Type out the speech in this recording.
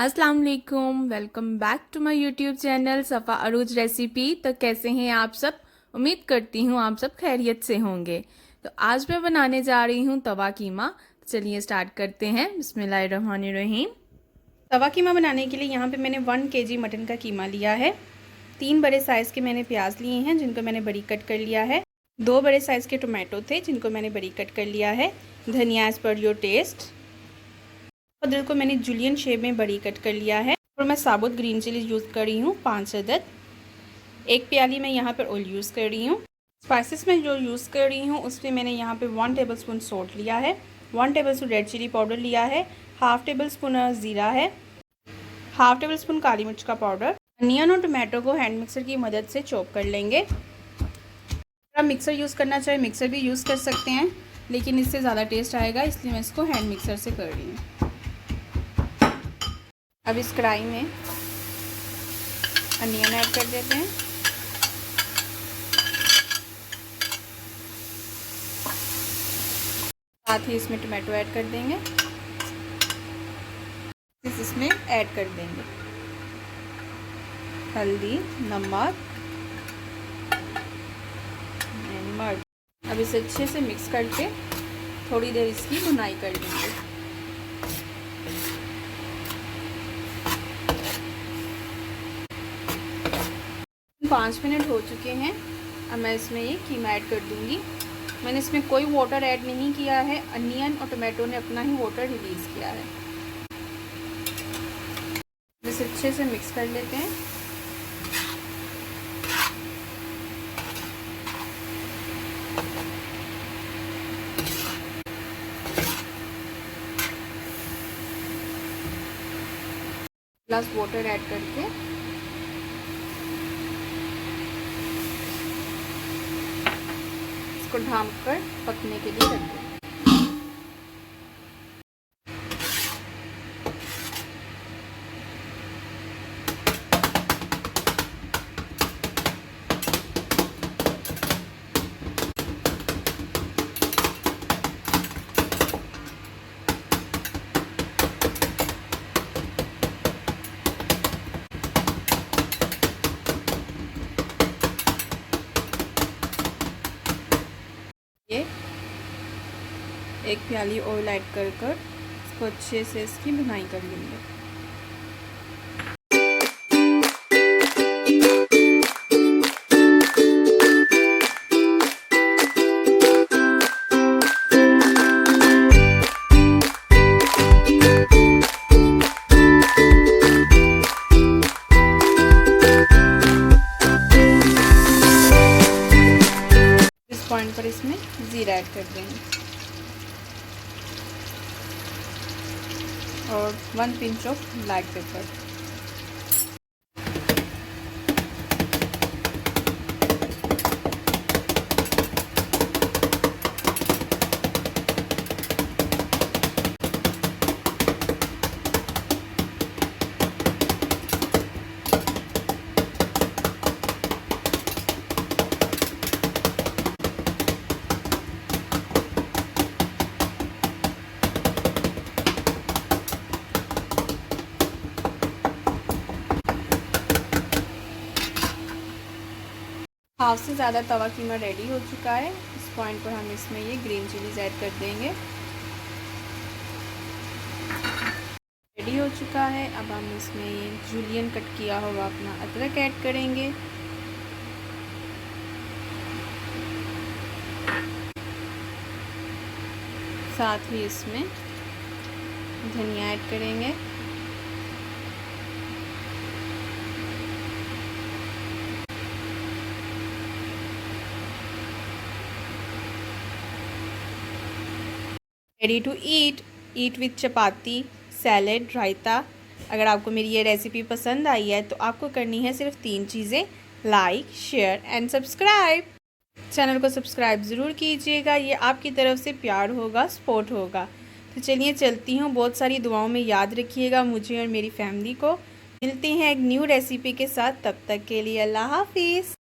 अस्सलाम वालेकुम, welcome back to my YouTube channel Safa Arooj recipe. तो कैसे हैं आप सब? उम्मीद करती हूँ आप सब खैरियत से होंगे। तो आज मैं बनाने जा रही हूँ तवा कीमा। चलिए स्टार्ट करते हैं। बिस्मिल्लाहिर्रहमानिर्रहीम। तवा कीमा बनाने के लिए यहाँ पे मैंने 1 kg मटन का कीमा लिया है। 3 बड़े साइज़ के मैंने प्याज लिए हैं जिनको मैंने बरीक कट कर लिया है। 2 बड़े साइज़ के टोमेटो थे जिनको मैंने बरीक कट कर लिया है। धनिया एज़ पर योर टेस्ट। अदरक को मैंने जूलियन शेप में बड़ी कट कर लिया है। और मैं साबुत ग्रीन चिली यूज़ कर रही हूँ 5 अदद। 1 प्याली मैं यहाँ पर ऑयल यूज़ कर रही हूँ। स्पाइसेस में जो यूज़ कर रही हूँ उसमें मैंने यहाँ पे 1 टेबलस्पून सॉल्ट लिया है, 1 टेबलस्पून रेड चिली पाउडर लिया है, हाफ़ टेबलस्पून ज़ीरा है, हाफ़ टेबलस्पून काली मिर्च का पाउडर। अनियन और टोमेटो को हैंड मिक्सर की मदद से चॉप कर लेंगे। अगर आप मिक्सर यूज़ करना चाहे मिक्सर भी यूज़ कर सकते हैं, लेकिन इससे ज़्यादा टेस्ट आएगा, इसलिए मैं इसको हैंड मिक्सर से कर रही हूँ। अब इस कढ़ाई में अनियन ऐड कर देते हैं। साथ ही इसमें टोमेटो ऐड कर देंगे। इसमें ऐड कर देंगे हल्दी, नमक एंड मर्च। अब इसे अच्छे से मिक्स करके थोड़ी देर इसकी भुनाई कर लेंगे। 5 मिनट हो चुके हैं। अब मैं इसमें ये कीमा ऐड कर दूंगी। मैंने इसमें कोई वाटर ऐड नहीं किया है। अनियन और टोमेटो ने अपना ही वाटर रिलीज़ किया है। इसे अच्छे से मिक्स कर लेते हैं। ग्लास वाटर ऐड करके इसको ढाँप कर पकने के लिए रख दें। ये 1 प्याली ऑयल ऐड कर इसको अच्छे से इसकी भुनाई कर लेंगे। इस पॉइंट पर इसमें ज़ीरा ऐड कर देंगे और 1 pinch of black pepper. Half से ज़्यादा तवा कीमा रेडी हो चुका है। इस पॉइंट पर हम इसमें ये ग्रीन चिलीज ऐड कर देंगे। रेडी हो चुका है। अब हम इसमें ये जूलियन कट किया हुआ अपना अदरक ऐड करेंगे। साथ ही इसमें धनिया ऐड करेंगे। Ready to eat with chapati, salad, raita. अगर आपको मेरी ये रेसिपी पसंद आई है तो आपको करनी है सिर्फ 3 चीज़ें: like, share and subscribe. Channel को सब्सक्राइब ज़रूर कीजिएगा, ये आपकी तरफ से प्यार होगा, सपोर्ट होगा। तो चलिए चलती हूँ। बहुत सारी दुआओं में याद रखिएगा मुझे और मेरी फैमिली को। मिलते हैं एक न्यू रेसिपी के साथ। तब तक के लिए अल्लाह हाफिज़।